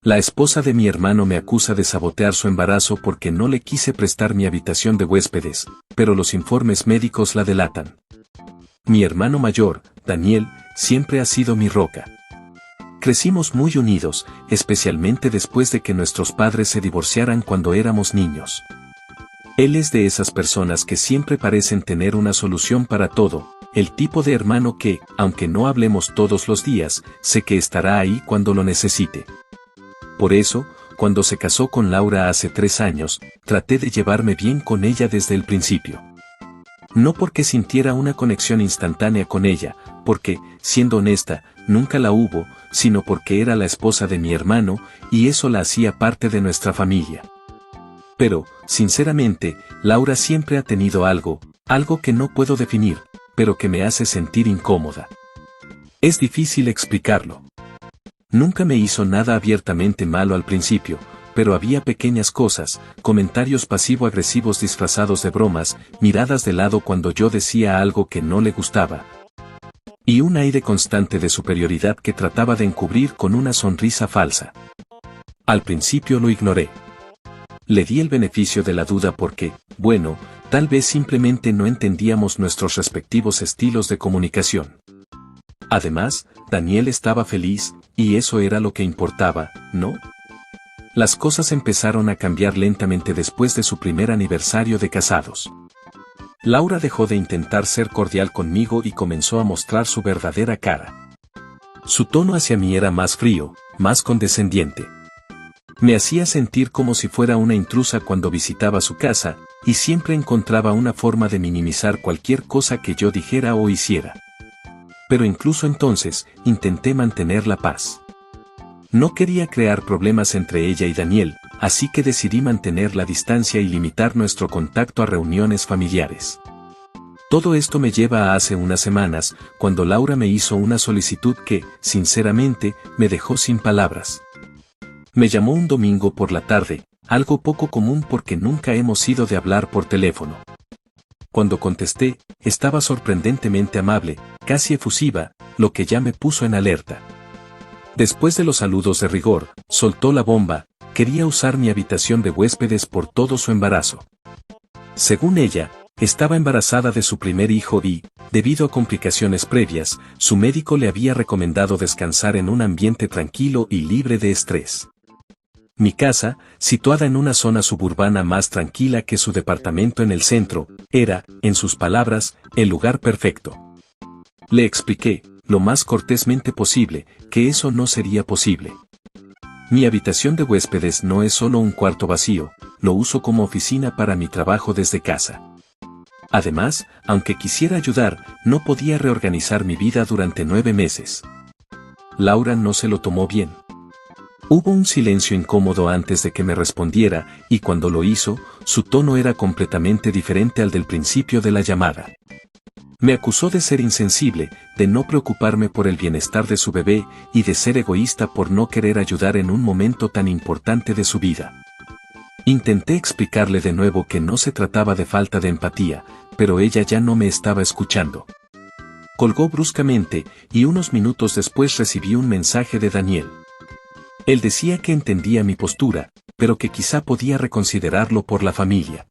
La esposa de mi hermano me acusa de sabotear su embarazo porque no le quise prestar mi habitación de huéspedes, pero los informes médicos la delatan. Mi hermano mayor, Daniel, siempre ha sido mi roca. Crecimos muy unidos, especialmente después de que nuestros padres se divorciaran cuando éramos niños. Él es de esas personas que siempre parecen tener una solución para todo, el tipo de hermano que, aunque no hablemos todos los días, sé que estará ahí cuando lo necesite. Por eso, cuando se casó con Laura hace 3 años, traté de llevarme bien con ella desde el principio. No porque sintiera una conexión instantánea con ella, porque, siendo honesta, nunca la hubo, sino porque era la esposa de mi hermano, y eso la hacía parte de nuestra familia. Pero, sinceramente, Laura siempre ha tenido algo que no puedo definir, pero que me hace sentir incómoda. Es difícil explicarlo. Nunca me hizo nada abiertamente malo al principio, pero había pequeñas cosas, comentarios pasivo-agresivos disfrazados de bromas, miradas de lado cuando yo decía algo que no le gustaba. Y un aire constante de superioridad que trataba de encubrir con una sonrisa falsa. Al principio lo ignoré. Le di el beneficio de la duda porque, bueno, tal vez simplemente no entendíamos nuestros respectivos estilos de comunicación. Además, Daniel estaba feliz, y eso era lo que importaba, ¿no? Las cosas empezaron a cambiar lentamente después de su primer aniversario de casados. Laura dejó de intentar ser cordial conmigo y comenzó a mostrar su verdadera cara. Su tono hacia mí era más frío, más condescendiente. Me hacía sentir como si fuera una intrusa cuando visitaba su casa, y siempre encontraba una forma de minimizar cualquier cosa que yo dijera o hiciera. Pero incluso entonces, intenté mantener la paz. No quería crear problemas entre ella y Daniel, así que decidí mantener la distancia y limitar nuestro contacto a reuniones familiares. Todo esto me lleva a hace unas semanas, cuando Laura me hizo una solicitud que, sinceramente, me dejó sin palabras. Me llamó un domingo por la tarde, algo poco común porque nunca hemos sido de hablar por teléfono. Cuando contesté, estaba sorprendentemente amable, casi efusiva, lo que ya me puso en alerta. Después de los saludos de rigor, soltó la bomba: quería usar mi habitación de huéspedes por todo su embarazo. Según ella, estaba embarazada de su primer hijo y, debido a complicaciones previas, su médico le había recomendado descansar en un ambiente tranquilo y libre de estrés. Mi casa, situada en una zona suburbana más tranquila que su departamento en el centro, era, en sus palabras, el lugar perfecto. Le expliqué, lo más cortésmente posible, que eso no sería posible. Mi habitación de huéspedes no es solo un cuarto vacío, lo uso como oficina para mi trabajo desde casa. Además, aunque quisiera ayudar, no podía reorganizar mi vida durante 9 meses. Laura no se lo tomó bien. Hubo un silencio incómodo antes de que me respondiera, y cuando lo hizo, su tono era completamente diferente al del principio de la llamada. Me acusó de ser insensible, de no preocuparme por el bienestar de su bebé, y de ser egoísta por no querer ayudar en un momento tan importante de su vida. Intenté explicarle de nuevo que no se trataba de falta de empatía, pero ella ya no me estaba escuchando. Colgó bruscamente, y unos minutos después recibí un mensaje de Daniel. Él decía que entendía mi postura, pero que quizá podía reconsiderarlo por la familia.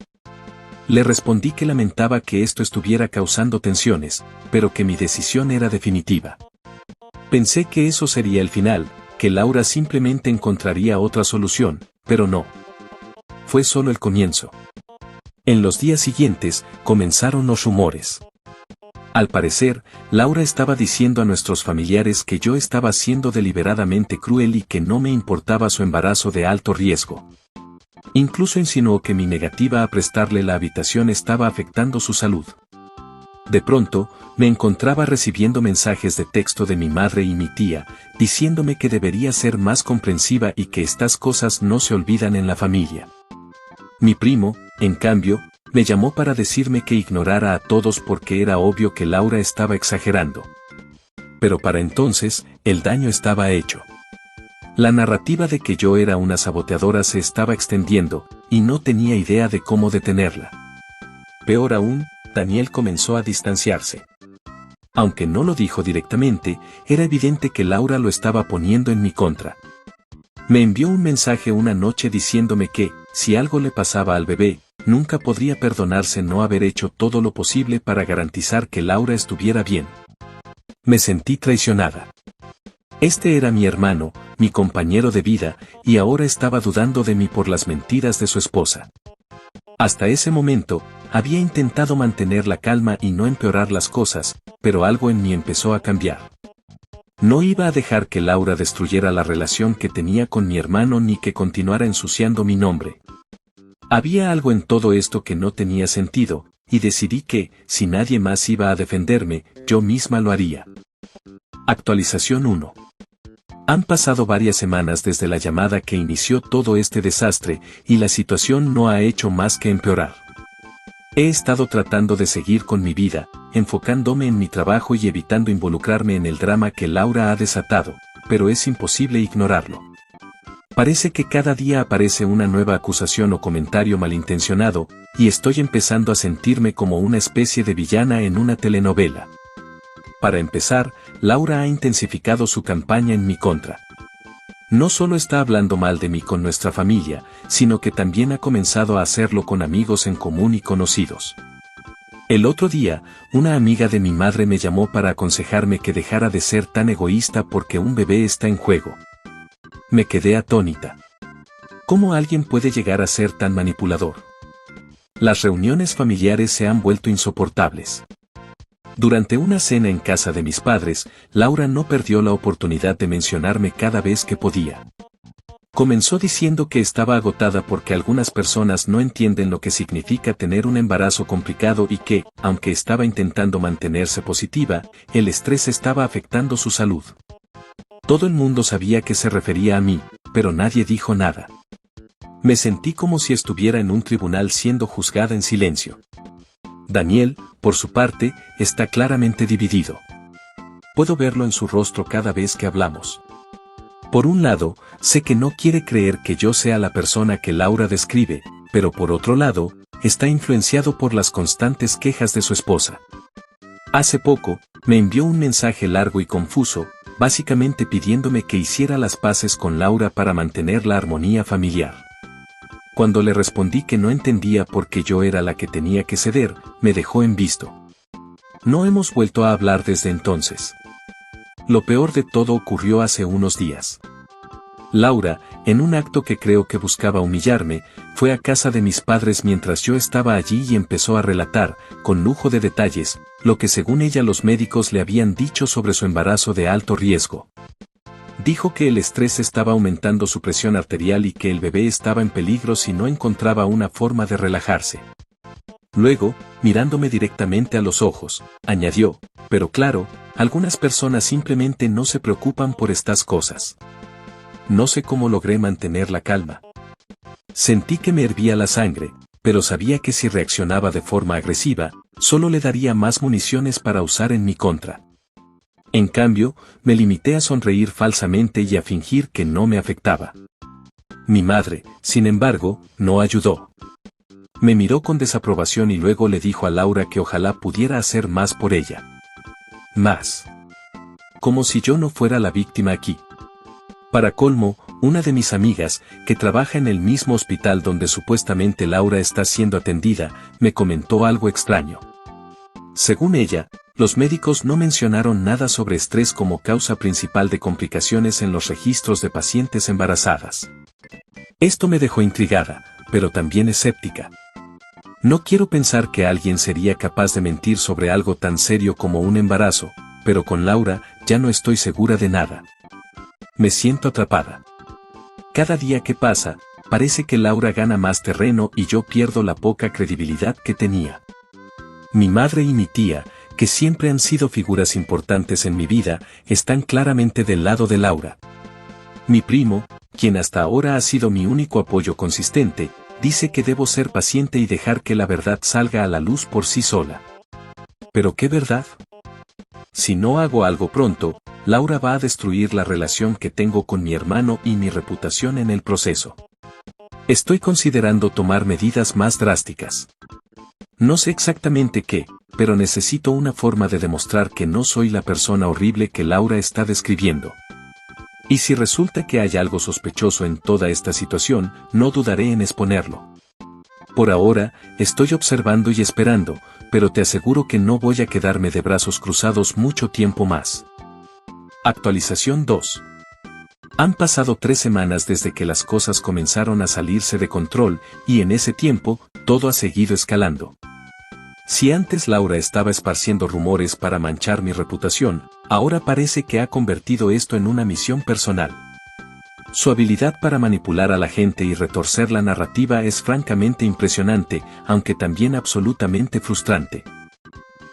Le respondí que lamentaba que esto estuviera causando tensiones, pero que mi decisión era definitiva. Pensé que eso sería el final, que Laura simplemente encontraría otra solución, pero no. Fue solo el comienzo. En los días siguientes, comenzaron los rumores. Al parecer, Laura estaba diciendo a nuestros familiares que yo estaba siendo deliberadamente cruel y que no me importaba su embarazo de alto riesgo. Incluso insinuó que mi negativa a prestarle la habitación estaba afectando su salud. De pronto, me encontraba recibiendo mensajes de texto de mi madre y mi tía, diciéndome que debería ser más comprensiva y que estas cosas no se olvidan en la familia. Mi primo, en cambio, me llamó para decirme que ignorara a todos porque era obvio que Laura estaba exagerando. Pero para entonces, el daño estaba hecho. La narrativa de que yo era una saboteadora se estaba extendiendo, y no tenía idea de cómo detenerla. Peor aún, Daniel comenzó a distanciarse. Aunque no lo dijo directamente, era evidente que Laura lo estaba poniendo en mi contra. Me envió un mensaje una noche diciéndome que, si algo le pasaba al bebé, nunca podría perdonarse no haber hecho todo lo posible para garantizar que Laura estuviera bien. Me sentí traicionada. Este era mi hermano, mi compañero de vida, y ahora estaba dudando de mí por las mentiras de su esposa. Hasta ese momento, había intentado mantener la calma y no empeorar las cosas, pero algo en mí empezó a cambiar. No iba a dejar que Laura destruyera la relación que tenía con mi hermano ni que continuara ensuciando mi nombre. Había algo en todo esto que no tenía sentido, y decidí que, si nadie más iba a defenderme, yo misma lo haría. Actualización 1. Han pasado varias semanas desde la llamada que inició todo este desastre, y la situación no ha hecho más que empeorar. He estado tratando de seguir con mi vida, enfocándome en mi trabajo y evitando involucrarme en el drama que Laura ha desatado, pero es imposible ignorarlo. Parece que cada día aparece una nueva acusación o comentario malintencionado, y estoy empezando a sentirme como una especie de villana en una telenovela. Para empezar, Laura ha intensificado su campaña en mi contra. No solo está hablando mal de mí con nuestra familia, sino que también ha comenzado a hacerlo con amigos en común y conocidos. El otro día, una amiga de mi madre me llamó para aconsejarme que dejara de ser tan egoísta porque un bebé está en juego. Me quedé atónita. ¿Cómo alguien puede llegar a ser tan manipulador? Las reuniones familiares se han vuelto insoportables. Durante una cena en casa de mis padres, Laura no perdió la oportunidad de mencionarme cada vez que podía. Comenzó diciendo que estaba agotada porque algunas personas no entienden lo que significa tener un embarazo complicado y que, aunque estaba intentando mantenerse positiva, el estrés estaba afectando su salud. Todo el mundo sabía que se refería a mí, pero nadie dijo nada. Me sentí como si estuviera en un tribunal siendo juzgada en silencio. Daniel, por su parte, está claramente dividido. Puedo verlo en su rostro cada vez que hablamos. Por un lado, sé que no quiere creer que yo sea la persona que Laura describe, pero por otro lado, está influenciado por las constantes quejas de su esposa. Hace poco, me envió un mensaje largo y confuso, básicamente pidiéndome que hiciera las paces con Laura para mantener la armonía familiar. Cuando le respondí que no entendía por qué yo era la que tenía que ceder, me dejó en visto. No hemos vuelto a hablar desde entonces. Lo peor de todo ocurrió hace unos días. Laura, en un acto que creo que buscaba humillarme, fue a casa de mis padres mientras yo estaba allí y empezó a relatar, con lujo de detalles, lo que según ella los médicos le habían dicho sobre su embarazo de alto riesgo. Dijo que el estrés estaba aumentando su presión arterial y que el bebé estaba en peligro si no encontraba una forma de relajarse. Luego, mirándome directamente a los ojos, añadió, pero claro, algunas personas simplemente no se preocupan por estas cosas. No sé cómo logré mantener la calma. Sentí que me hervía la sangre, pero sabía que si reaccionaba de forma agresiva, solo le daría más municiones para usar en mi contra. En cambio, me limité a sonreír falsamente y a fingir que no me afectaba. Mi madre, sin embargo, no ayudó. Me miró con desaprobación y luego le dijo a Laura que ojalá pudiera hacer más por ella. Más. Como si yo no fuera la víctima aquí. Para colmo, una de mis amigas, que trabaja en el mismo hospital donde supuestamente Laura está siendo atendida, me comentó algo extraño. Según ella, los médicos no mencionaron nada sobre estrés como causa principal de complicaciones en los registros de pacientes embarazadas. Esto me dejó intrigada, pero también escéptica. No quiero pensar que alguien sería capaz de mentir sobre algo tan serio como un embarazo, pero con Laura ya no estoy segura de nada. Me siento atrapada. Cada día que pasa, parece que Laura gana más terreno y yo pierdo la poca credibilidad que tenía. Mi madre y mi tía, que siempre han sido figuras importantes en mi vida, están claramente del lado de Laura. Mi primo, quien hasta ahora ha sido mi único apoyo consistente, dice que debo ser paciente y dejar que la verdad salga a la luz por sí sola. ¿Pero qué verdad? Si no hago algo pronto, Laura va a destruir la relación que tengo con mi hermano y mi reputación en el proceso. Estoy considerando tomar medidas más drásticas. No sé exactamente qué, pero necesito una forma de demostrar que no soy la persona horrible que Laura está describiendo. Y si resulta que hay algo sospechoso en toda esta situación, no dudaré en exponerlo. Por ahora, estoy observando y esperando, pero te aseguro que no voy a quedarme de brazos cruzados mucho tiempo más. Actualización 2. Han pasado 3 semanas desde que las cosas comenzaron a salirse de control, y en ese tiempo, todo ha seguido escalando. Si antes Laura estaba esparciendo rumores para manchar mi reputación, ahora parece que ha convertido esto en una misión personal. Su habilidad para manipular a la gente y retorcer la narrativa es francamente impresionante, aunque también absolutamente frustrante.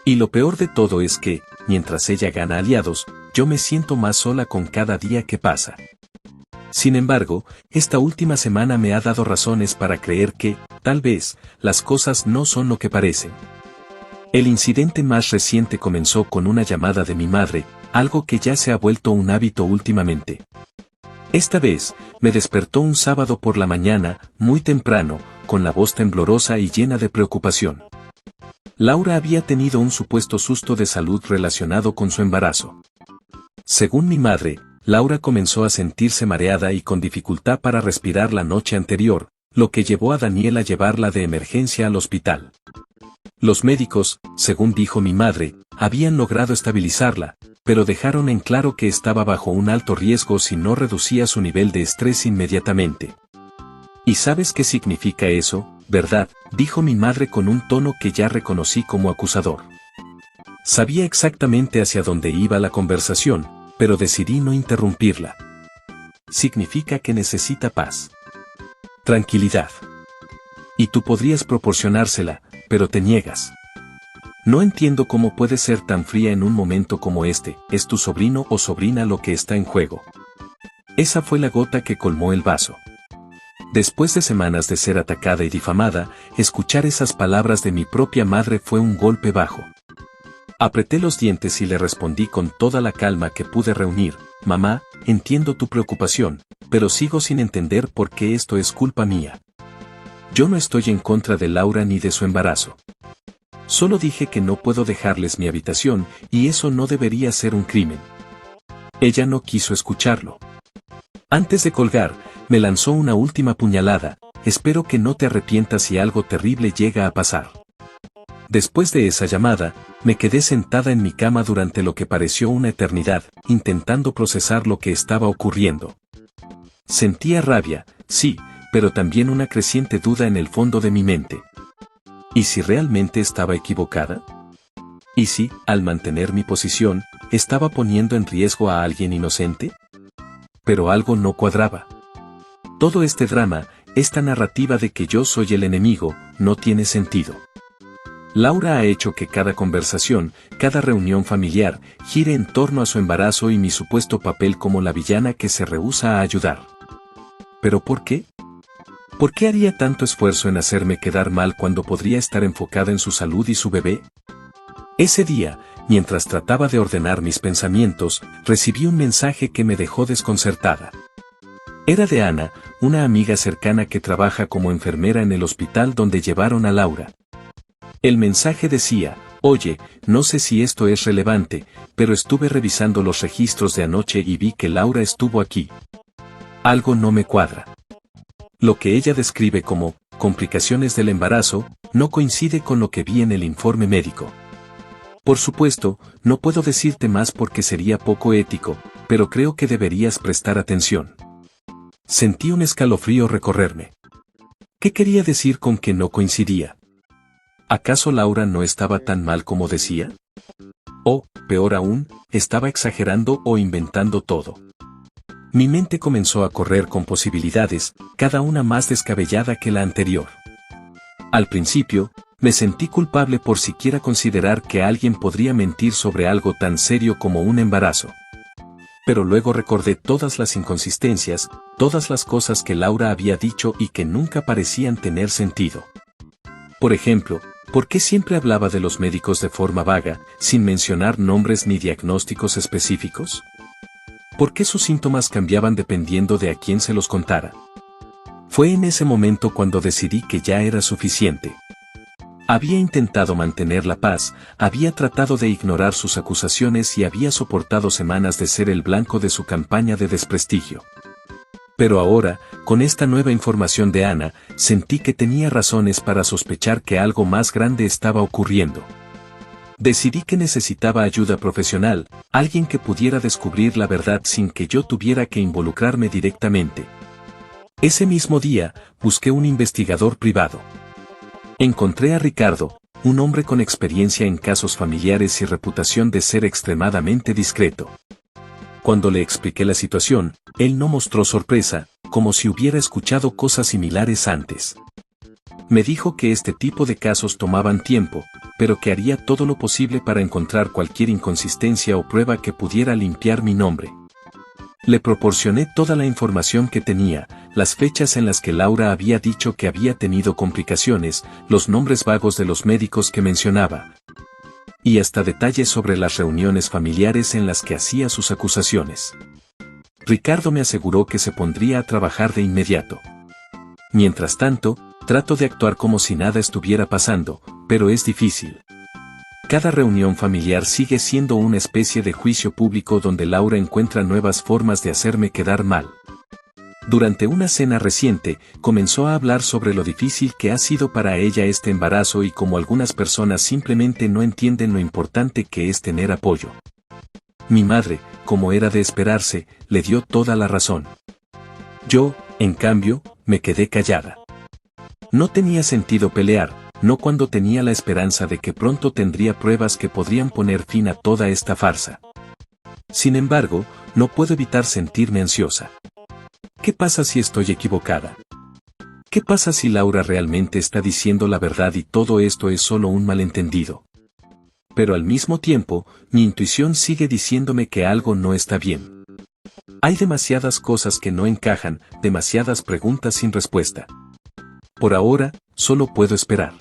Y lo peor de todo es que, mientras ella gana aliados, yo me siento más sola con cada día que pasa. Sin embargo, esta última semana me ha dado razones para creer que, tal vez, las cosas no son lo que parecen. El incidente más reciente comenzó con una llamada de mi madre, algo que ya se ha vuelto un hábito últimamente. Esta vez, me despertó un sábado por la mañana, muy temprano, con la voz temblorosa y llena de preocupación. Laura había tenido un supuesto susto de salud relacionado con su embarazo. Según mi madre, Laura comenzó a sentirse mareada y con dificultad para respirar la noche anterior, lo que llevó a Daniel a llevarla de emergencia al hospital. Los médicos, según dijo mi madre, habían logrado estabilizarla, pero dejaron en claro que estaba bajo un alto riesgo si no reducía su nivel de estrés inmediatamente. ¿Y sabes qué significa eso, verdad?, dijo mi madre con un tono que ya reconocí como acusador. Sabía exactamente hacia dónde iba la conversación, pero decidí no interrumpirla. Significa que necesita paz. Tranquilidad. Y tú podrías proporcionársela, pero te niegas. No entiendo cómo puedes ser tan fría en un momento como este. ¿Es tu sobrino o sobrina lo que está en juego? Esa fue la gota que colmó el vaso. Después de semanas de ser atacada y difamada, escuchar esas palabras de mi propia madre fue un golpe bajo. Apreté los dientes y le respondí con toda la calma que pude reunir: mamá, entiendo tu preocupación, pero sigo sin entender por qué esto es culpa mía. Yo no estoy en contra de Laura ni de su embarazo. Solo dije que no puedo dejarles mi habitación, y eso no debería ser un crimen. Ella no quiso escucharlo. Antes de colgar, me lanzó una última puñalada: espero que no te arrepientas si algo terrible llega a pasar. Después de esa llamada, me quedé sentada en mi cama durante lo que pareció una eternidad, intentando procesar lo que estaba ocurriendo. Sentía rabia, sí, pero también una creciente duda en el fondo de mi mente. ¿Y si realmente estaba equivocada? ¿Y si, al mantener mi posición, estaba poniendo en riesgo a alguien inocente? Pero algo no cuadraba. Todo este drama, esta narrativa de que yo soy el enemigo, no tiene sentido. Laura ha hecho que cada conversación, cada reunión familiar, gire en torno a su embarazo y mi supuesto papel como la villana que se rehúsa a ayudar. ¿Pero por qué? ¿Por qué haría tanto esfuerzo en hacerme quedar mal cuando podría estar enfocada en su salud y su bebé? Ese día, mientras trataba de ordenar mis pensamientos, recibí un mensaje que me dejó desconcertada. Era de Ana, una amiga cercana que trabaja como enfermera en el hospital donde llevaron a Laura. El mensaje decía: oye, no sé si esto es relevante, pero estuve revisando los registros de anoche y vi que Laura estuvo aquí. Algo no me cuadra. Lo que ella describe como complicaciones del embarazo no coincide con lo que vi en el informe médico. Por supuesto, no puedo decirte más porque sería poco ético, pero creo que deberías prestar atención. Sentí un escalofrío recorrerme. ¿Qué quería decir con que no coincidía? ¿Acaso Laura no estaba tan mal como decía? O, peor aún, estaba exagerando o inventando todo. Mi mente comenzó a correr con posibilidades, cada una más descabellada que la anterior. Al principio, me sentí culpable por siquiera considerar que alguien podría mentir sobre algo tan serio como un embarazo. Pero luego recordé todas las inconsistencias, todas las cosas que Laura había dicho y que nunca parecían tener sentido. Por ejemplo, ¿por qué siempre hablaba de los médicos de forma vaga, sin mencionar nombres ni diagnósticos específicos? ¿Por qué sus síntomas cambiaban dependiendo de a quién se los contara? Fue en ese momento cuando decidí que ya era suficiente. Había intentado mantener la paz, había tratado de ignorar sus acusaciones y había soportado semanas de ser el blanco de su campaña de desprestigio. Pero ahora, con esta nueva información de Ana, sentí que tenía razones para sospechar que algo más grande estaba ocurriendo. Decidí que necesitaba ayuda profesional, alguien que pudiera descubrir la verdad sin que yo tuviera que involucrarme directamente. Ese mismo día, busqué un investigador privado. Encontré a Ricardo, un hombre con experiencia en casos familiares y reputación de ser extremadamente discreto. Cuando le expliqué la situación, él no mostró sorpresa, como si hubiera escuchado cosas similares antes. Me dijo que este tipo de casos tomaban tiempo, pero que haría todo lo posible para encontrar cualquier inconsistencia o prueba que pudiera limpiar mi nombre. Le proporcioné toda la información que tenía, las fechas en las que Laura había dicho que había tenido complicaciones, los nombres vagos de los médicos que mencionaba, y hasta detalles sobre las reuniones familiares en las que hacía sus acusaciones. Ricardo me aseguró que se pondría a trabajar de inmediato. Mientras tanto, trato de actuar como si nada estuviera pasando, pero es difícil. Cada reunión familiar sigue siendo una especie de juicio público donde Laura encuentra nuevas formas de hacerme quedar mal. Durante una cena reciente, comenzó a hablar sobre lo difícil que ha sido para ella este embarazo y cómo algunas personas simplemente no entienden lo importante que es tener apoyo. Mi madre, como era de esperarse, le dio toda la razón. Yo, en cambio, me quedé callada. No tenía sentido pelear, no cuando tenía la esperanza de que pronto tendría pruebas que podrían poner fin a toda esta farsa. Sin embargo, no puedo evitar sentirme ansiosa. ¿Qué pasa si estoy equivocada? ¿Qué pasa si Laura realmente está diciendo la verdad y todo esto es solo un malentendido? Pero al mismo tiempo, mi intuición sigue diciéndome que algo no está bien. Hay demasiadas cosas que no encajan, demasiadas preguntas sin respuesta. Por ahora, solo puedo esperar.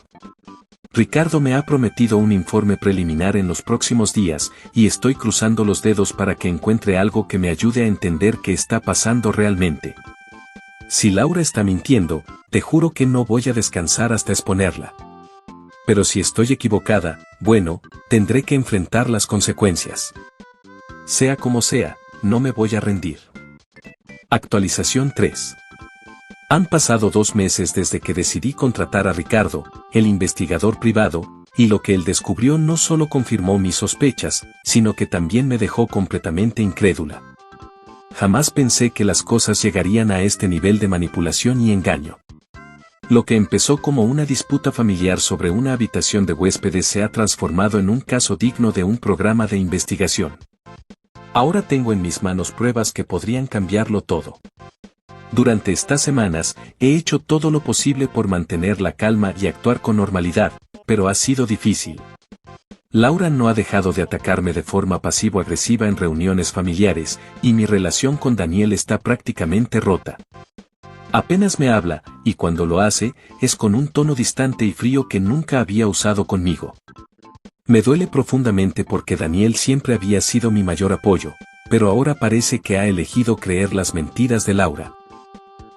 Ricardo me ha prometido un informe preliminar en los próximos días, y estoy cruzando los dedos para que encuentre algo que me ayude a entender qué está pasando realmente. Si Laura está mintiendo, te juro que no voy a descansar hasta exponerla. Pero si estoy equivocada, bueno, tendré que enfrentar las consecuencias. Sea como sea, no me voy a rendir. Actualización 3. Han pasado 2 meses desde que decidí contratar a Ricardo, el investigador privado, y lo que él descubrió no solo confirmó mis sospechas, sino que también me dejó completamente incrédula. Jamás pensé que las cosas llegarían a este nivel de manipulación y engaño. Lo que empezó como una disputa familiar sobre una habitación de huéspedes se ha transformado en un caso digno de un programa de investigación. Ahora tengo en mis manos pruebas que podrían cambiarlo todo. Durante estas semanas, he hecho todo lo posible por mantener la calma y actuar con normalidad, pero ha sido difícil. Laura no ha dejado de atacarme de forma pasivo-agresiva en reuniones familiares, y mi relación con Daniel está prácticamente rota. Apenas me habla, y cuando lo hace, es con un tono distante y frío que nunca había usado conmigo. Me duele profundamente porque Daniel siempre había sido mi mayor apoyo, pero ahora parece que ha elegido creer las mentiras de Laura.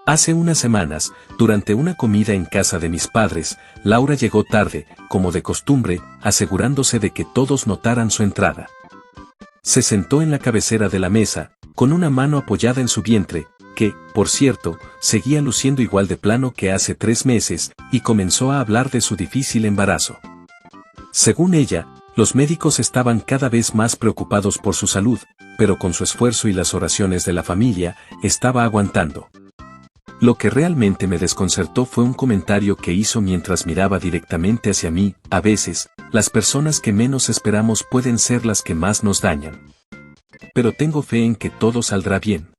Hace unas semanas, durante una comida en casa de mis padres, Laura llegó tarde, como de costumbre, asegurándose de que todos notaran su entrada. Se sentó en la cabecera de la mesa, con una mano apoyada en su vientre, que, por cierto, seguía luciendo igual de plano que hace 3 meses, y comenzó a hablar de su difícil embarazo. Según ella, los médicos estaban cada vez más preocupados por su salud, pero con su esfuerzo y las oraciones de la familia, estaba aguantando. Lo que realmente me desconcertó fue un comentario que hizo mientras miraba directamente hacia mí. A veces, las personas que menos esperamos pueden ser las que más nos dañan. Pero tengo fe en que todo saldrá bien.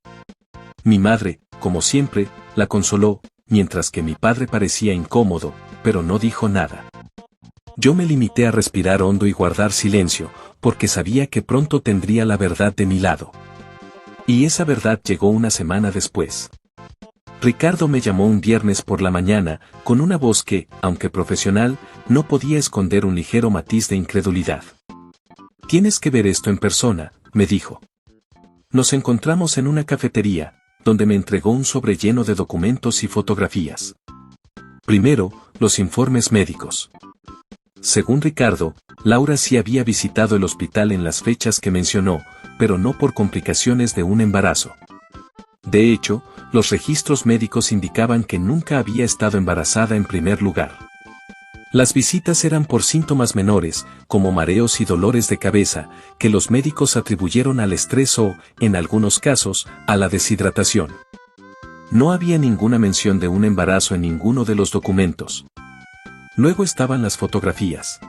Mi madre, como siempre, la consoló, mientras que mi padre parecía incómodo, pero no dijo nada. Yo me limité a respirar hondo y guardar silencio, porque sabía que pronto tendría la verdad de mi lado. Y esa verdad llegó una semana después. Ricardo me llamó un viernes por la mañana, con una voz que, aunque profesional, no podía esconder un ligero matiz de incredulidad. «Tienes que ver esto en persona», me dijo. Nos encontramos en una cafetería, donde me entregó un sobre lleno de documentos y fotografías. Primero, los informes médicos. Según Ricardo, Laura sí había visitado el hospital en las fechas que mencionó, pero no por complicaciones de un embarazo. De hecho, los registros médicos indicaban que nunca había estado embarazada en primer lugar. Las visitas eran por síntomas menores, como mareos y dolores de cabeza, que los médicos atribuyeron al estrés o, en algunos casos, a la deshidratación. No había ninguna mención de un embarazo en ninguno de los documentos. Luego estaban las fotografías.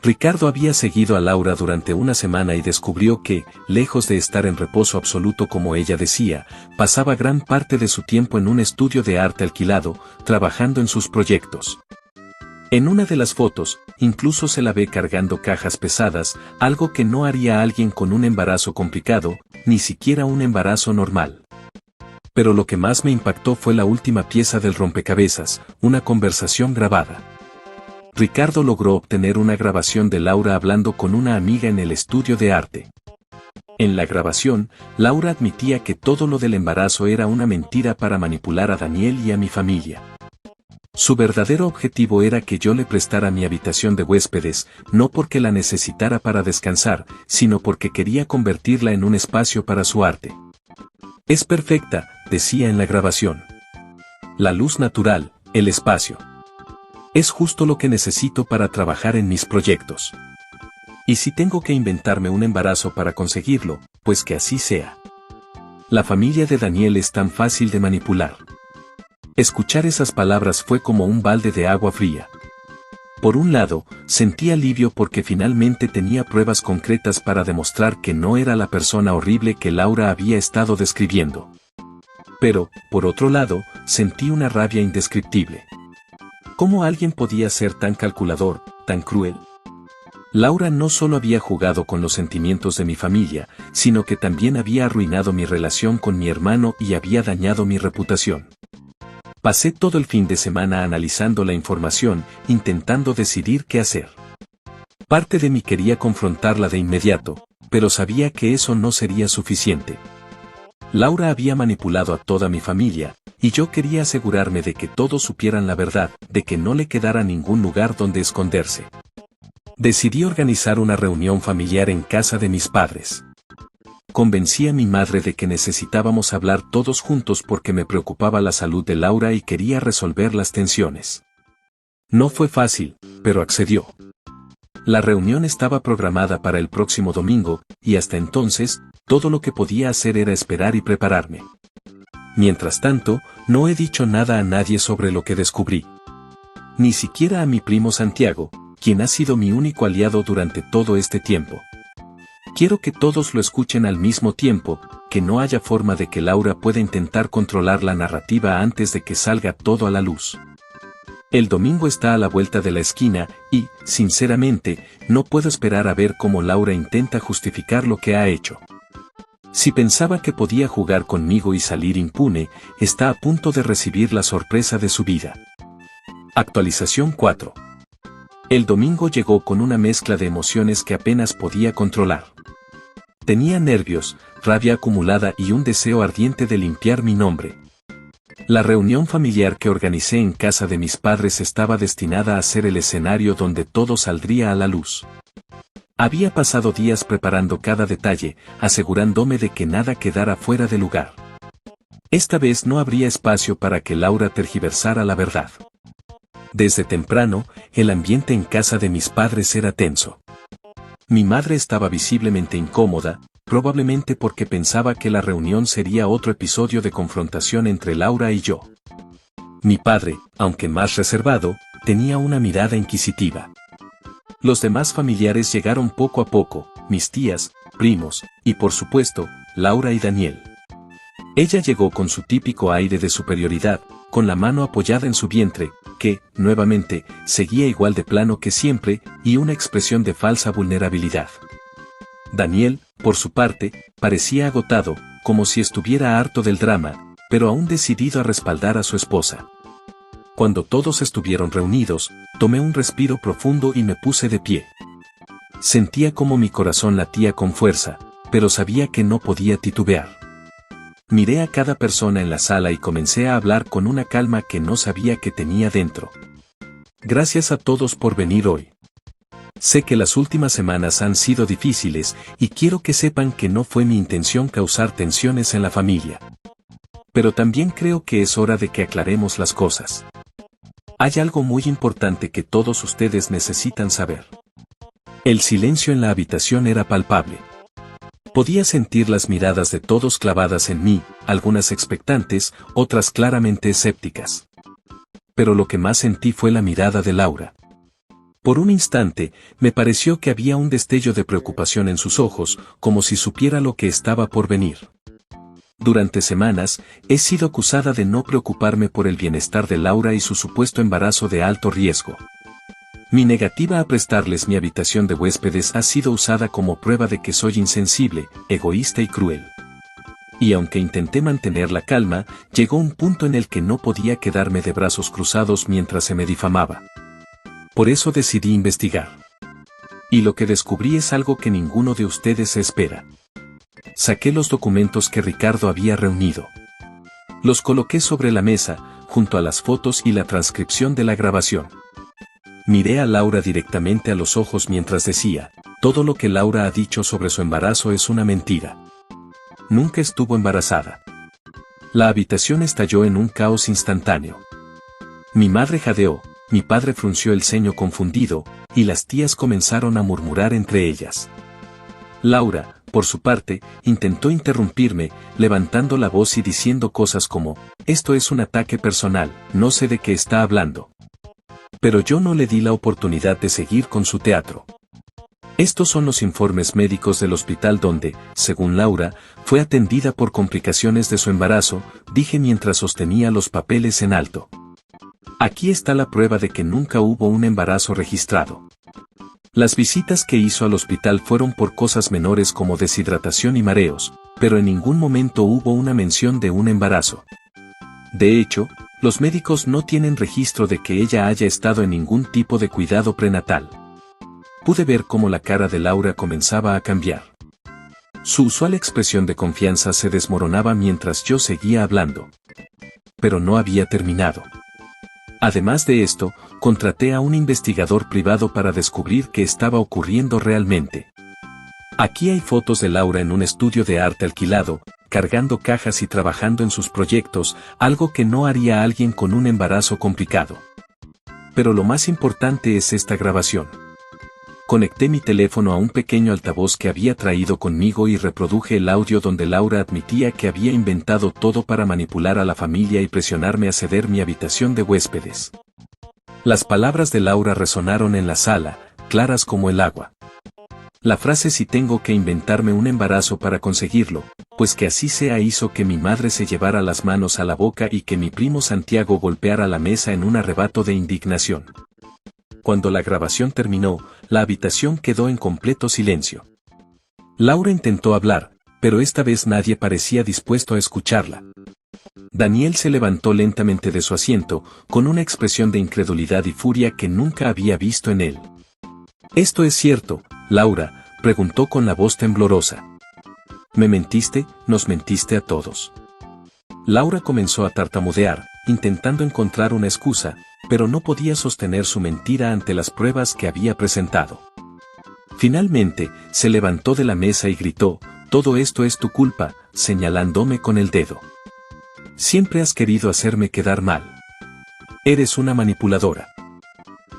Ricardo había seguido a Laura durante una semana y descubrió que, lejos de estar en reposo absoluto como ella decía, pasaba gran parte de su tiempo en un estudio de arte alquilado, trabajando en sus proyectos. En una de las fotos, incluso se la ve cargando cajas pesadas, algo que no haría alguien con un embarazo complicado, ni siquiera un embarazo normal. Pero lo que más me impactó fue la última pieza del rompecabezas, una conversación grabada. Ricardo logró obtener una grabación de Laura hablando con una amiga en el estudio de arte. En la grabación, Laura admitía que todo lo del embarazo era una mentira para manipular a Daniel y a mi familia. Su verdadero objetivo era que yo le prestara mi habitación de huéspedes, no porque la necesitara para descansar, sino porque quería convertirla en un espacio para su arte. Es perfecta, decía en la grabación. La luz natural, el espacio. Es justo lo que necesito para trabajar en mis proyectos. Y si tengo que inventarme un embarazo para conseguirlo, pues que así sea. La familia de Daniel es tan fácil de manipular. Escuchar esas palabras fue como un balde de agua fría. Por un lado, sentí alivio porque finalmente tenía pruebas concretas para demostrar que no era la persona horrible que Laura había estado describiendo. Pero, por otro lado, sentí una rabia indescriptible. ¿Cómo alguien podía ser tan calculador, tan cruel? Laura no solo había jugado con los sentimientos de mi familia, sino que también había arruinado mi relación con mi hermano y había dañado mi reputación. Pasé todo el fin de semana analizando la información, intentando decidir qué hacer. Parte de mí quería confrontarla de inmediato, pero sabía que eso no sería suficiente. Laura había manipulado a toda mi familia, y yo quería asegurarme de que todos supieran la verdad, de que no le quedara ningún lugar donde esconderse. Decidí organizar una reunión familiar en casa de mis padres. Convencí a mi madre de que necesitábamos hablar todos juntos porque me preocupaba la salud de Laura y quería resolver las tensiones. No fue fácil, pero accedió. La reunión estaba programada para el próximo domingo, y hasta entonces, todo lo que podía hacer era esperar y prepararme. Mientras tanto, no he dicho nada a nadie sobre lo que descubrí. Ni siquiera a mi primo Santiago, quien ha sido mi único aliado durante todo este tiempo. Quiero que todos lo escuchen al mismo tiempo, que no haya forma de que Laura pueda intentar controlar la narrativa antes de que salga todo a la luz. El domingo está a la vuelta de la esquina y, sinceramente, no puedo esperar a ver cómo Laura intenta justificar lo que ha hecho. Si pensaba que podía jugar conmigo y salir impune, está a punto de recibir la sorpresa de su vida. Actualización 4. El domingo llegó con una mezcla de emociones que apenas podía controlar. Tenía nervios, rabia acumulada y un deseo ardiente de limpiar mi nombre. La reunión familiar que organicé en casa de mis padres estaba destinada a ser el escenario donde todo saldría a la luz. Había pasado días preparando cada detalle, asegurándome de que nada quedara fuera de lugar. Esta vez no habría espacio para que Laura tergiversara la verdad. Desde temprano, el ambiente en casa de mis padres era tenso. Mi madre estaba visiblemente incómoda, probablemente porque pensaba que la reunión sería otro episodio de confrontación entre Laura y yo. Mi padre, aunque más reservado, tenía una mirada inquisitiva. Los demás familiares llegaron poco a poco, mis tías, primos, y por supuesto, Laura y Daniel. Ella llegó con su típico aire de superioridad, con la mano apoyada en su vientre, que, nuevamente, seguía igual de plano que siempre, y una expresión de falsa vulnerabilidad. Daniel, por su parte, parecía agotado, como si estuviera harto del drama, pero aún decidido a respaldar a su esposa. Cuando todos estuvieron reunidos, tomé un respiro profundo y me puse de pie. Sentía como mi corazón latía con fuerza, pero sabía que no podía titubear. Miré a cada persona en la sala y comencé a hablar con una calma que no sabía que tenía dentro. Gracias a todos por venir hoy. Sé que las últimas semanas han sido difíciles y quiero que sepan que no fue mi intención causar tensiones en la familia. Pero también creo que es hora de que aclaremos las cosas. Hay algo muy importante que todos ustedes necesitan saber. El silencio en la habitación era palpable. Podía sentir las miradas de todos clavadas en mí, algunas expectantes, otras claramente escépticas. Pero lo que más sentí fue la mirada de Laura. Por un instante, me pareció que había un destello de preocupación en sus ojos, como si supiera lo que estaba por venir. Durante semanas, he sido acusada de no preocuparme por el bienestar de Laura y su supuesto embarazo de alto riesgo. Mi negativa a prestarles mi habitación de huéspedes ha sido usada como prueba de que soy insensible, egoísta y cruel. Y aunque intenté mantener la calma, llegó un punto en el que no podía quedarme de brazos cruzados mientras se me difamaba. Por eso decidí investigar. Y lo que descubrí es algo que ninguno de ustedes espera. Saqué los documentos que Ricardo había reunido. Los coloqué sobre la mesa, junto a las fotos y la transcripción de la grabación. Miré a Laura directamente a los ojos mientras decía, todo lo que Laura ha dicho sobre su embarazo es una mentira. Nunca estuvo embarazada. La habitación estalló en un caos instantáneo. Mi madre jadeó. Mi padre frunció el ceño confundido, y las tías comenzaron a murmurar entre ellas. Laura, por su parte, intentó interrumpirme, levantando la voz y diciendo cosas como, esto es un ataque personal, no sé de qué está hablando. Pero yo no le di la oportunidad de seguir con su teatro. Estos son los informes médicos del hospital donde, según Laura, fue atendida por complicaciones de su embarazo, dije mientras sostenía los papeles en alto. Aquí está la prueba de que nunca hubo un embarazo registrado. Las visitas que hizo al hospital fueron por cosas menores como deshidratación y mareos, pero en ningún momento hubo una mención de un embarazo. De hecho, los médicos no tienen registro de que ella haya estado en ningún tipo de cuidado prenatal. Pude ver cómo la cara de Laura comenzaba a cambiar. Su usual expresión de confianza se desmoronaba mientras yo seguía hablando. Pero no había terminado. Además de esto, contraté a un investigador privado para descubrir qué estaba ocurriendo realmente. Aquí hay fotos de Laura en un estudio de arte alquilado, cargando cajas y trabajando en sus proyectos, algo que no haría alguien con un embarazo complicado. Pero lo más importante es esta grabación. Conecté mi teléfono a un pequeño altavoz que había traído conmigo y reproduje el audio donde Laura admitía que había inventado todo para manipular a la familia y presionarme a ceder mi habitación de huéspedes. Las palabras de Laura resonaron en la sala, claras como el agua. La frase "si tengo que inventarme un embarazo para conseguirlo, pues que así sea" hizo que mi madre se llevara las manos a la boca y que mi primo Santiago golpeara la mesa en un arrebato de indignación. Cuando la grabación terminó, la habitación quedó en completo silencio. Laura intentó hablar, pero esta vez nadie parecía dispuesto a escucharla. Daniel se levantó lentamente de su asiento, con una expresión de incredulidad y furia que nunca había visto en él. «¿Esto es cierto, Laura?», preguntó con la voz temblorosa. «Me mentiste, nos mentiste a todos». Laura comenzó a tartamudear, intentando encontrar una excusa, pero no podía sostener su mentira ante las pruebas que había presentado. Finalmente, se levantó de la mesa y gritó, «Todo esto es tu culpa», señalándome con el dedo. «Siempre has querido hacerme quedar mal. Eres una manipuladora».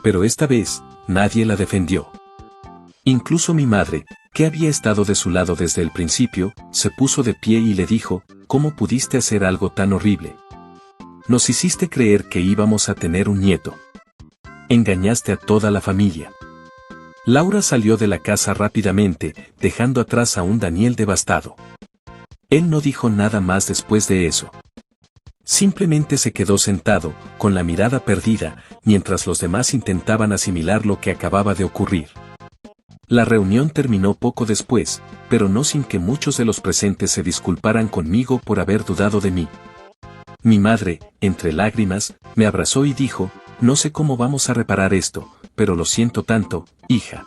Pero esta vez, nadie la defendió. Incluso mi madre, que había estado de su lado desde el principio, se puso de pie y le dijo, «¿Cómo pudiste hacer algo tan horrible? Nos hiciste creer que íbamos a tener un nieto. Engañaste a toda la familia». Laura salió de la casa rápidamente, dejando atrás a un Daniel devastado. Él no dijo nada más después de eso. Simplemente se quedó sentado, con la mirada perdida, mientras los demás intentaban asimilar lo que acababa de ocurrir. La reunión terminó poco después, pero no sin que muchos de los presentes se disculparan conmigo por haber dudado de mí. Mi madre, entre lágrimas, me abrazó y dijo, «No sé cómo vamos a reparar esto, pero lo siento tanto, hija».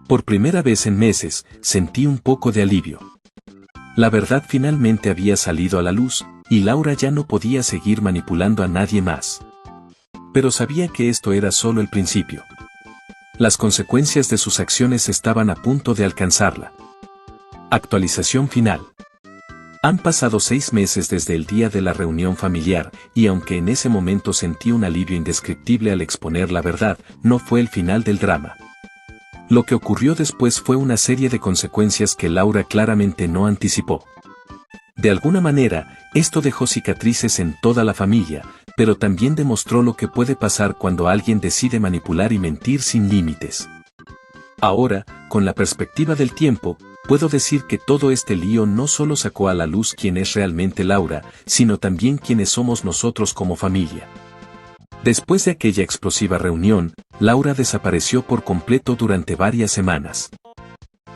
Por primera vez en meses, sentí un poco de alivio. La verdad finalmente había salido a la luz, y Laura ya no podía seguir manipulando a nadie más. Pero sabía que esto era solo el principio. Las consecuencias de sus acciones estaban a punto de alcanzarla. Actualización final. Han pasado 6 meses desde el día de la reunión familiar, y aunque en ese momento sentí un alivio indescriptible al exponer la verdad, no fue el final del drama. Lo que ocurrió después fue una serie de consecuencias que Laura claramente no anticipó. De alguna manera, esto dejó cicatrices en toda la familia, pero también demostró lo que puede pasar cuando alguien decide manipular y mentir sin límites. Ahora, con la perspectiva del tiempo, puedo decir que todo este lío no solo sacó a la luz quién es realmente Laura, sino también quiénes somos nosotros como familia. Después de aquella explosiva reunión, Laura desapareció por completo durante varias semanas.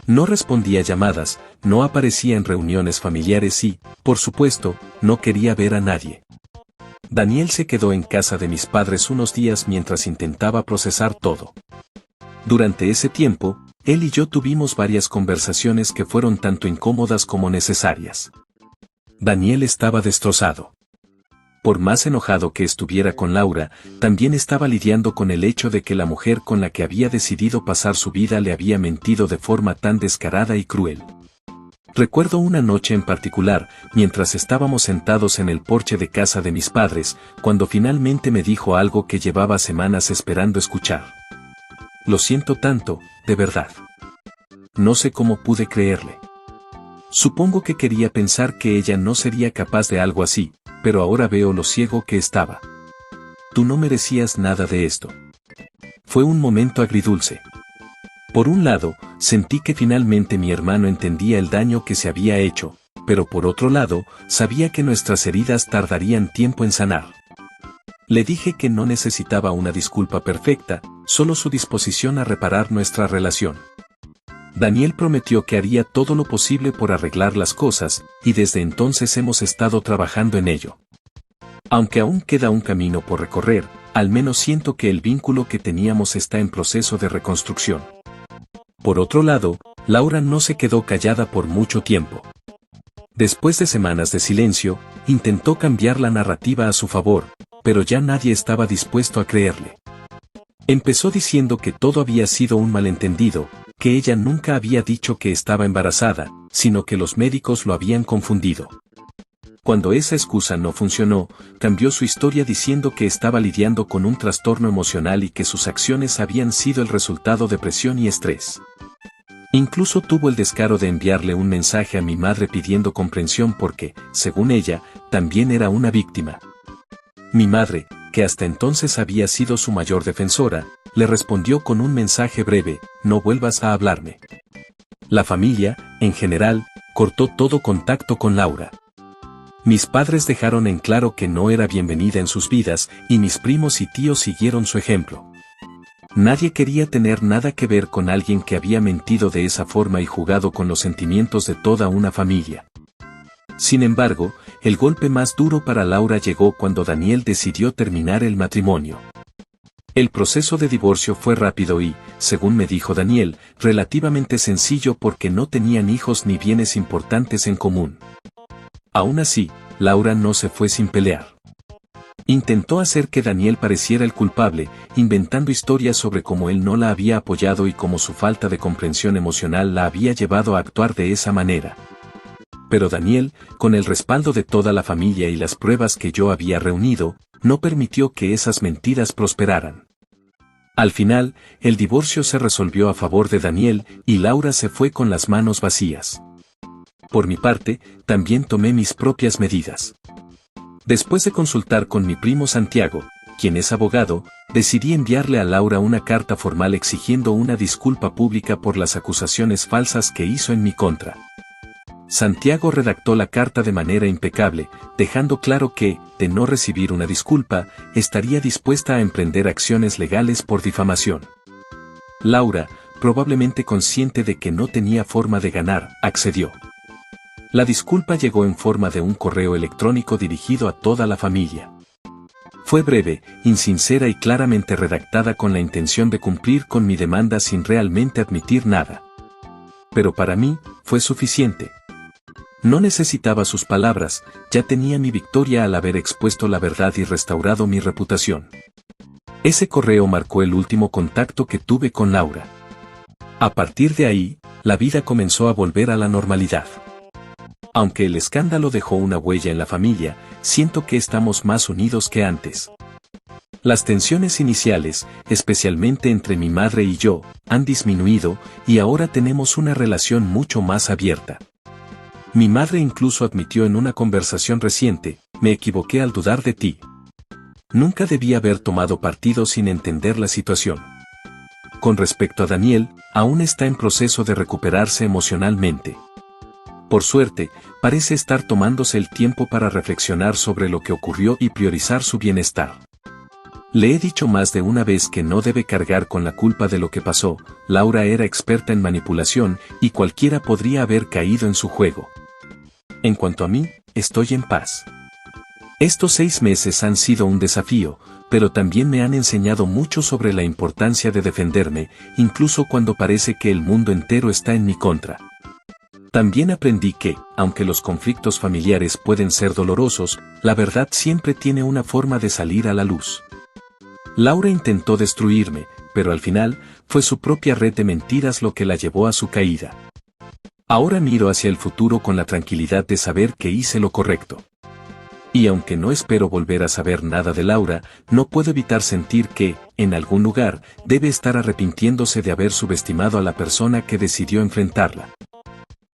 No respondía llamadas, no aparecía en reuniones familiares y, por supuesto, no quería ver a nadie. Daniel se quedó en casa de mis padres unos días mientras intentaba procesar todo. Durante ese tiempo, él y yo tuvimos varias conversaciones que fueron tanto incómodas como necesarias. Daniel estaba destrozado. Por más enojado que estuviera con Laura, también estaba lidiando con el hecho de que la mujer con la que había decidido pasar su vida le había mentido de forma tan descarada y cruel. Recuerdo una noche en particular, mientras estábamos sentados en el porche de casa de mis padres, cuando finalmente me dijo algo que llevaba semanas esperando escuchar. Lo siento tanto, de verdad. No sé cómo pude creerle. Supongo que quería pensar que ella no sería capaz de algo así, pero ahora veo lo ciego que estaba. Tú no merecías nada de esto. Fue un momento agridulce. Por un lado, sentí que finalmente mi hermano entendía el daño que se había hecho, pero por otro lado, sabía que nuestras heridas tardarían tiempo en sanar. Le dije que no necesitaba una disculpa perfecta, solo su disposición a reparar nuestra relación. Daniel prometió que haría todo lo posible por arreglar las cosas, y desde entonces hemos estado trabajando en ello. Aunque aún queda un camino por recorrer, al menos siento que el vínculo que teníamos está en proceso de reconstrucción. Por otro lado, Laura no se quedó callada por mucho tiempo. Después de semanas de silencio, intentó cambiar la narrativa a su favor, pero ya nadie estaba dispuesto a creerle. Empezó diciendo que todo había sido un malentendido, que ella nunca había dicho que estaba embarazada, sino que los médicos lo habían confundido. Cuando esa excusa no funcionó, cambió su historia diciendo que estaba lidiando con un trastorno emocional y que sus acciones habían sido el resultado de presión y estrés. Incluso tuvo el descaro de enviarle un mensaje a mi madre pidiendo comprensión porque, según ella, también era una víctima. Mi madre, que hasta entonces había sido su mayor defensora, le respondió con un mensaje breve: no vuelvas a hablarme. La familia, en general, cortó todo contacto con Laura. Mis padres dejaron en claro que no era bienvenida en sus vidas, y mis primos y tíos siguieron su ejemplo. Nadie quería tener nada que ver con alguien que había mentido de esa forma y jugado con los sentimientos de toda una familia. Sin embargo, el golpe más duro para Laura llegó cuando Daniel decidió terminar el matrimonio. El proceso de divorcio fue rápido y, según me dijo Daniel, relativamente sencillo porque no tenían hijos ni bienes importantes en común. Aún así, Laura no se fue sin pelear. Intentó hacer que Daniel pareciera el culpable, inventando historias sobre cómo él no la había apoyado y cómo su falta de comprensión emocional la había llevado a actuar de esa manera. Pero Daniel, con el respaldo de toda la familia y las pruebas que yo había reunido, no permitió que esas mentiras prosperaran. Al final, el divorcio se resolvió a favor de Daniel y Laura se fue con las manos vacías. Por mi parte, también tomé mis propias medidas. Después de consultar con mi primo Santiago, quien es abogado, decidí enviarle a Laura una carta formal exigiendo una disculpa pública por las acusaciones falsas que hizo en mi contra. Santiago redactó la carta de manera impecable, dejando claro que, de no recibir una disculpa, estaría dispuesta a emprender acciones legales por difamación. Laura, probablemente consciente de que no tenía forma de ganar, accedió. La disculpa llegó en forma de un correo electrónico dirigido a toda la familia. Fue breve, insincera y claramente redactada con la intención de cumplir con mi demanda sin realmente admitir nada. Pero para mí, fue suficiente. No necesitaba sus palabras, ya tenía mi victoria al haber expuesto la verdad y restaurado mi reputación. Ese correo marcó el último contacto que tuve con Laura. A partir de ahí, la vida comenzó a volver a la normalidad. Aunque el escándalo dejó una huella en la familia, siento que estamos más unidos que antes. Las tensiones iniciales, especialmente entre mi madre y yo, han disminuido y ahora tenemos una relación mucho más abierta. Mi madre incluso admitió en una conversación reciente: me equivoqué al dudar de ti. Nunca debí haber tomado partido sin entender la situación. Con respecto a Daniel, aún está en proceso de recuperarse emocionalmente. Por suerte, parece estar tomándose el tiempo para reflexionar sobre lo que ocurrió y priorizar su bienestar. Le he dicho más de una vez que no debe cargar con la culpa de lo que pasó. Laura era experta en manipulación y cualquiera podría haber caído en su juego. En cuanto a mí, estoy en paz. Estos 6 meses han sido un desafío, pero también me han enseñado mucho sobre la importancia de defenderme, incluso cuando parece que el mundo entero está en mi contra. También aprendí que, aunque los conflictos familiares pueden ser dolorosos, la verdad siempre tiene una forma de salir a la luz. Laura intentó destruirme, pero al final, fue su propia red de mentiras lo que la llevó a su caída. Ahora miro hacia el futuro con la tranquilidad de saber que hice lo correcto. Y aunque no espero volver a saber nada de Laura, no puedo evitar sentir que, en algún lugar, debe estar arrepintiéndose de haber subestimado a la persona que decidió enfrentarla.